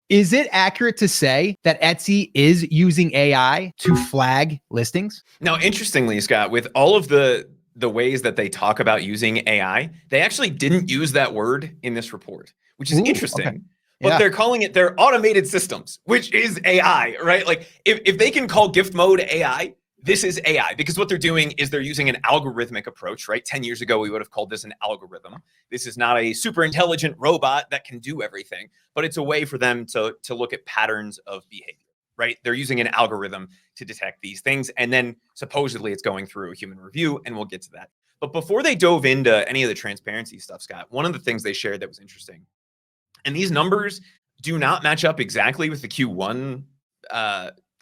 Is it accurate to say that Etsy is using AI to flag listings? Now, interestingly, Scott, with all of the ways that they talk about using AI, they actually didn't use that word in this report, which is interesting. Okay. But Yeah. they're calling it their automated systems, which is AI, right? Like if they can call gift mode AI, this is AI, because what they're doing is they're using an algorithmic approach, right? 10 years ago, we would have called this an algorithm. This is not a super intelligent robot that can do everything, but it's a way for them to look at patterns of behavior, right? They're using an algorithm to detect these things. And then supposedly it's going through a human review, and we'll get to that. But before they dove into any of the transparency stuff, Scott, one of the things they shared that was interesting, and these numbers do not match up exactly with the Q1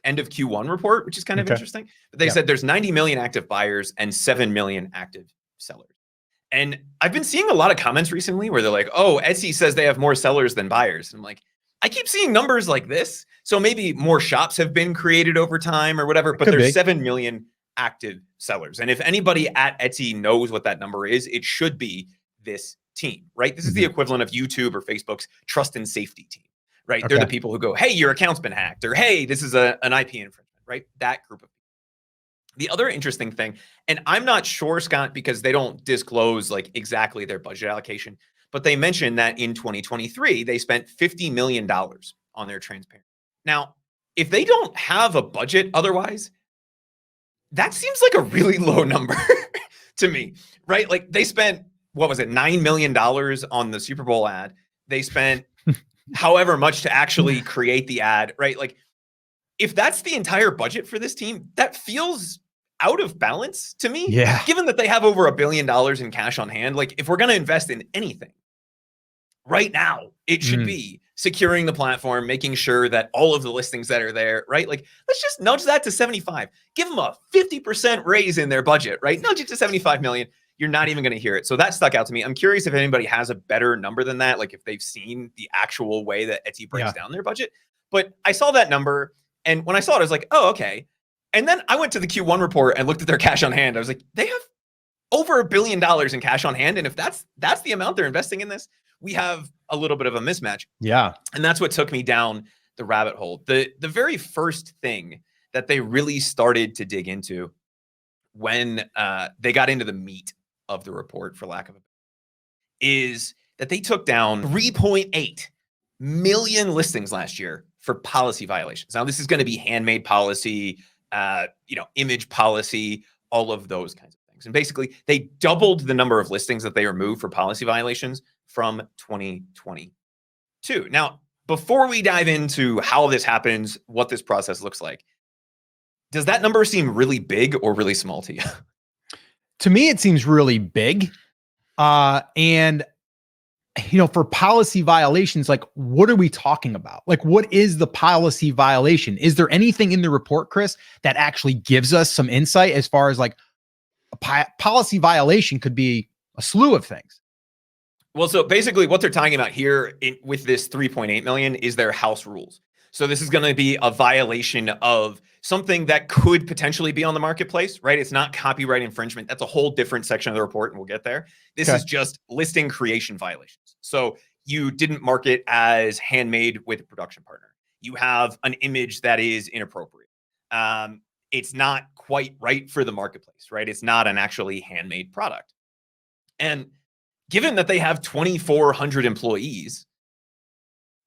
end of Q1 report, which is kind of interesting. But they said there's 90 million active buyers and 7 million active sellers. And I've been seeing a lot of comments recently where they're like, oh, Etsy says they have more sellers than buyers. And I'm like, I keep seeing numbers like this. So maybe more shops have been created over time or whatever, but there's 7 million active sellers. And if anybody at Etsy knows what that number is, it should be this team, right? This is the equivalent of YouTube or Facebook's trust and safety team, right? They're the people who go, hey, your account's been hacked, or hey, this is an IP infringement, right? That group of people. The other interesting thing, and I'm not sure, Scott, because they don't disclose like exactly their budget allocation, but they mentioned that in 2023, they spent $50 million on their transparency. Now, if they don't have a budget otherwise, that seems like a really low number to me, right? Like they spent, what was it, $9 million on the Super Bowl ad. They spent however much to actually create the ad, right? Like if that's the entire budget for this team, that feels out of balance to me. Yeah. Given that they have over $1 billion in cash on hand, like if we're going to invest in anything right now, it should be securing the platform, making sure that all of the listings that are there, right? Like let's just nudge that to 75, give them a 50% raise in their budget, right? Nudge it to 75 million. You're not even going to hear it. So that stuck out to me. I'm curious if anybody has a better number than that, like if they've seen the actual way that Etsy breaks down their budget. But I saw that number, and when I saw it, I was like, oh, okay. And then I went to the Q1 report and looked at their cash on hand. I was like, they have over $1 billion in cash on hand. And if that's the amount they're investing in this, we have a little bit of a mismatch. Yeah. And that's what took me down the rabbit hole. The very first thing that they really started to dig into when they got into the meat of the report, for lack of a is that they took down 3.8 million listings last year for policy violations. Now, this is going to be handmade policy, image policy, all of those kinds of things. And basically, they doubled the number of listings that they removed for policy violations from 2022. Now, before we dive into how this happens, what this process looks like, does that number seem really big or really small to you? To me, it seems really big. And for policy violations, like what are we talking about? Like what is the policy violation? Is there anything in the report, Chris, that actually gives us some insight as far as like a policy violation could be a slew of things? Well, so basically what they're talking about here with this 3.8 million is their house rules. So this is going to be a violation of something that could potentially be on the marketplace, right? It's not copyright infringement. That's a whole different section of the report, and we'll get there. This is just listing creation violations. So you didn't market as handmade with a production partner. You have an image that is inappropriate. It's not quite right for the marketplace, right? It's not an actually handmade product. And given that they have 2,400 employees,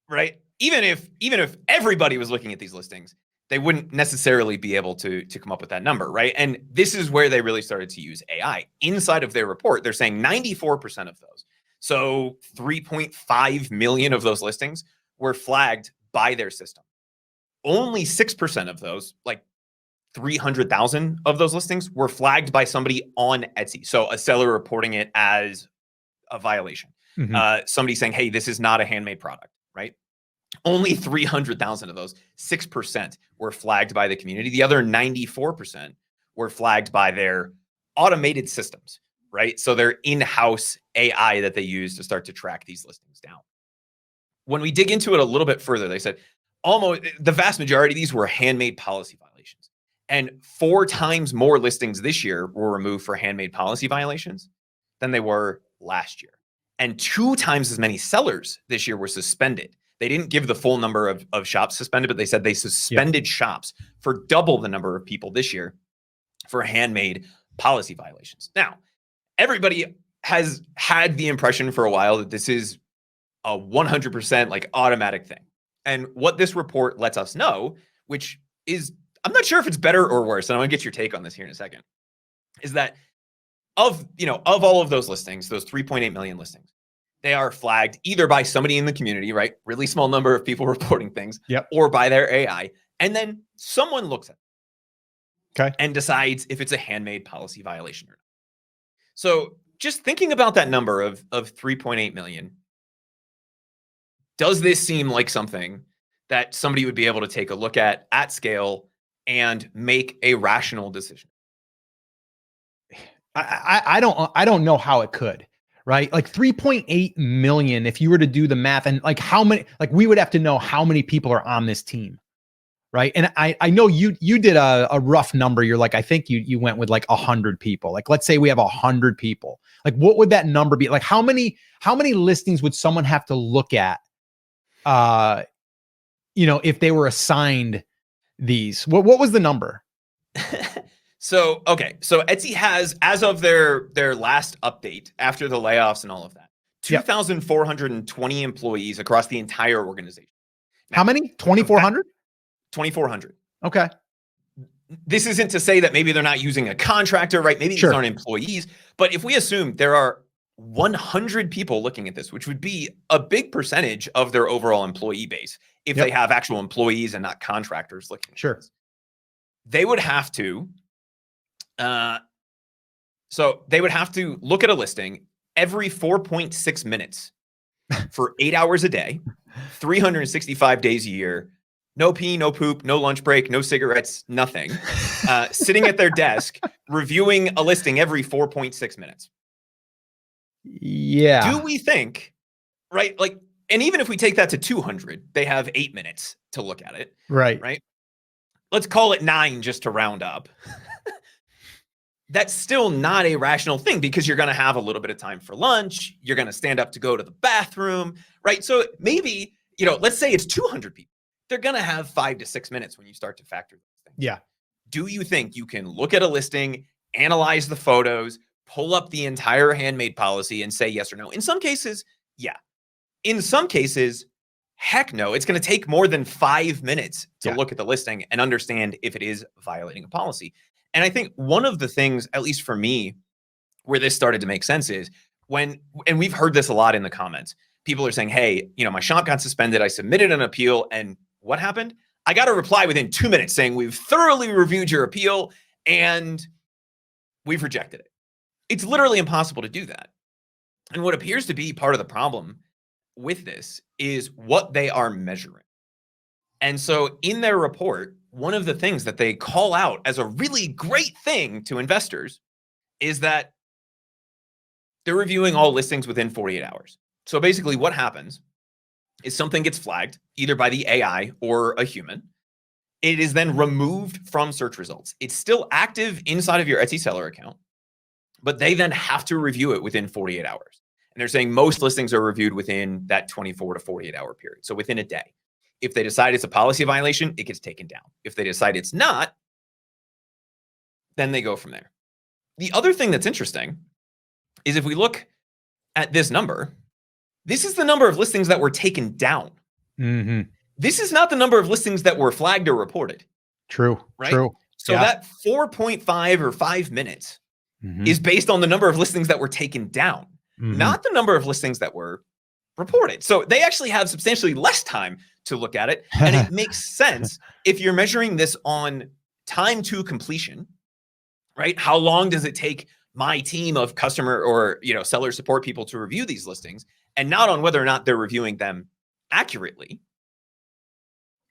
right? Even if everybody was looking at these listings, they wouldn't necessarily be able to come up with that number, right? And this is where they really started to use AI. Inside of their report, they're saying 94% of those, so 3.5 million of those listings were flagged by their system. Only 6% of those, like 300,000 of those listings, were flagged by somebody on Etsy. So a seller reporting it as a violation. Somebody saying, hey, this is not a handmade product, right? Only 300,000 of those, 6%, were flagged by the community. The other 94% were flagged by their automated systems, right? So their in-house AI that they use to start to track these listings down. When we dig into it a little bit further, they said almost the vast majority of these were handmade policy violations. And 4 times more listings this year were removed for handmade policy violations than they were last year. And 2 times as many sellers this year were suspended They didn't give the full number of shops suspended, but they said they suspended shops for double the number of people this year for handmade policy violations. Now, everybody has had the impression for a while that this is a 100% like automatic thing. And what this report lets us know, which is, I'm not sure if it's better or worse, and I'm gonna get your take on this here in a second, is that of all of those listings, those 3.8 million listings, they are flagged either by somebody in the community, right? Really small number of people reporting things, or by their AI. And then someone looks at it and decides if it's a handmade policy violation or not. So just thinking about that number of 3.8 million, does this seem like something that somebody would be able to take a look at scale and make a rational decision? I don't know how it could, right? Like 3.8 million, if you were to do the math, and like how many, like we would have to know how many people are on this team, right? And I know you did a rough number. You're like, I think you went with like 100 people. Like, let's say we have 100 people. Like, what would that number be? Like, how many listings would someone have to look at, if they were assigned these? What was the number? So Etsy has, as of their last update after the layoffs and all of that, 2,420 employees across the entire organization. Now, how many? 2,400? 2,400. Okay. This isn't to say that maybe they're not using a contractor, right? Maybe these aren't employees, but if we assume there are 100 people looking at this, which would be a big percentage of their overall employee base, if they have actual employees and not contractors looking at this, they would have to look at a listing every 4.6 minutes for 8 hours a day, 365 days a year, no pee, no poop, no lunch break, no cigarettes, nothing, sitting at their desk, reviewing a listing every 4.6 minutes. Yeah. Do we think, right? Like, and even if we take that to 200, they have 8 minutes to look at it. Right. Let's call it 9 just to round up. That's still not a rational thing, because you're going to have a little bit of time for lunch. You're going to stand up to go to the bathroom, right? So maybe, let's say it's 200 people. They're going to have 5 to 6 minutes when you start to factor those things. Yeah. Do you think you can look at a listing, analyze the photos, pull up the entire handmade policy and say yes or no? In some cases, yeah. In some cases, heck no. It's going to take more than 5 minutes to look at the listing and understand if it is violating a policy. And I think one of the things, at least for me, where this started to make sense is and we've heard this a lot in the comments, people are saying, hey, my shop got suspended. I submitted an appeal. And what happened? I got a reply within 2 minutes saying, we've thoroughly reviewed your appeal and we've rejected it. It's literally impossible to do that. And what appears to be part of the problem with this is what they are measuring. And so in their report, one of the things that they call out as a really great thing to investors is that they're reviewing all listings within 48 hours. So basically what happens is something gets flagged either by the AI or a human. It is then removed from search results. It's still active inside of your Etsy seller account, but they then have to review it within 48 hours. And they're saying most listings are reviewed within that 24 to 48 hour period. So within a day. If they decide it's a policy violation, it gets taken down. If they decide it's not, then they go from there. The other thing that's interesting is if we look at this number, this is the number of listings that were taken down. Mm-hmm. This is not the number of listings that were flagged or reported. True. Right? True. So that 4.5 or 5 minutes is based on the number of listings that were taken down, not the number of listings that were reported. So they actually have substantially less time to look at it. And it makes sense if you're measuring this on time to completion, right? How long does it take my team of customer or seller support people to review these listings, and not on whether or not they're reviewing them accurately?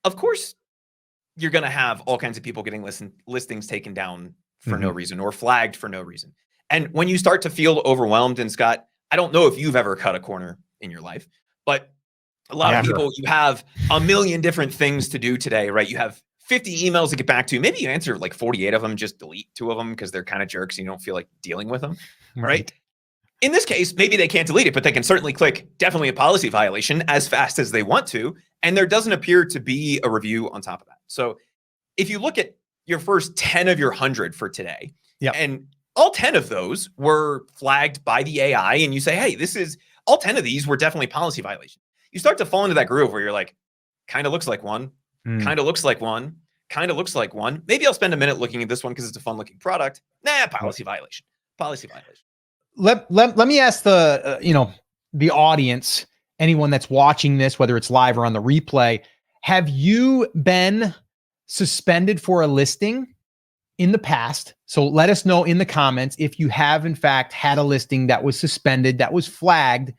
Of course, you're going to have all kinds of people getting listings taken down for no reason or flagged for no reason. And when you start to feel overwhelmed, and Scott, I don't know if you've ever cut a corner in your life, but a lot of people, you have a million different things to do today, right? You have 50 emails to get back to. Maybe you answer like 48 of them, just delete 2 of them because they're kind of jerks and you don't feel like dealing with them, right? In this case, maybe they can't delete it, but they can certainly click definitely a policy violation as fast as they want to. And there doesn't appear to be a review on top of that. So if you look at your first 10 of your 100 for today, and all 10 of those were flagged by the AI, and you say, hey, all 10 of these were definitely policy violations. You start to fall into that groove where you're like, kind of looks like one, kind of looks like one, kind of looks like one. Maybe I'll spend a minute looking at this one because it's a fun looking product. Nah, policy violation, policy violation. Let me ask the audience, anyone that's watching this, whether it's live or on the replay, have you been suspended for a listing in the past? So let us know in the comments if you have in fact had a listing that was suspended, that was flagged.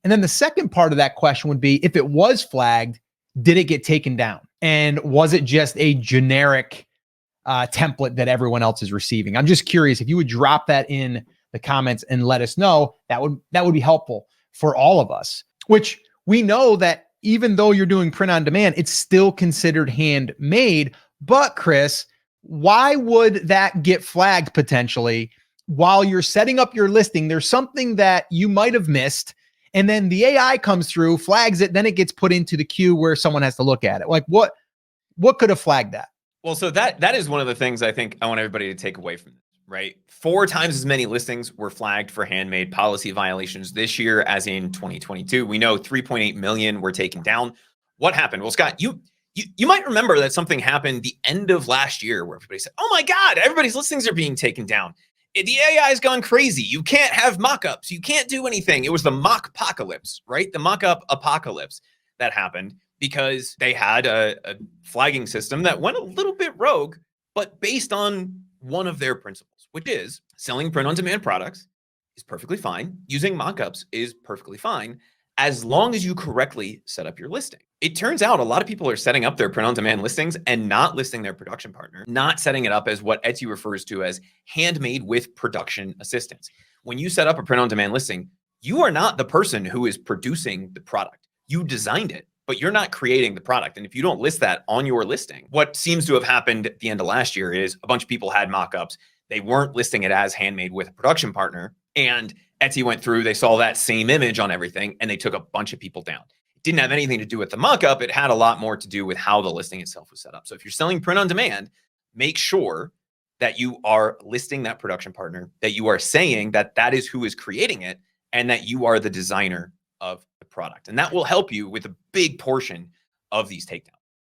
And then the second part of that question would be, if it was flagged, did it get taken down? And was it just a generic template that everyone else is receiving? I'm just curious if you would drop that in the comments and let us know. That would be helpful for all of us, which we know that even though you're doing print on demand, it's still considered handmade. But Chris, why would that get flagged potentially while you're setting up your listing? There's something that you might have missed, and then the AI comes through, flags it, then it gets put into the queue where someone has to look at it. Like what could have flagged that? Well, so that is one of the things I think I want everybody to take away from this, right? 4 times as many listings were flagged for handmade policy violations this year as in 2022. We know 3.8 million were taken down. What happened? Well, Scott, you might remember that something happened the end of last year where everybody said, oh my God, everybody's listings are being taken down. The AI has gone crazy. You can't have mock-ups. You can't do anything. It was the mock-apocalypse, right? The mock-up apocalypse that happened because they had a flagging system that went a little bit rogue, but based on one of their principles, which is selling print-on-demand products is perfectly fine. Using mock-ups is perfectly fine as long as you correctly set up your listing. It turns out a lot of people are setting up their print-on-demand listings and not listing their production partner, not setting it up as what Etsy refers to as handmade with production assistance. When you set up a print-on-demand listing, you are not the person who is producing the product. You designed it, but you're not creating the product. And if you don't list that on your listing, what seems to have happened at the end of last year is a bunch of people had mock-ups. They weren't listing it as handmade with a production partner. And Etsy went through, they saw that same image on everything, and they took a bunch of people down. It didn't have anything to do with the mock-up. It had a lot more to do with how the listing itself was set up. So if you're selling print on demand, make sure that you are listing that production partner, that you are saying that that is who is creating it, and that you are the designer of the product. And that will help you with a big portion of these takedowns.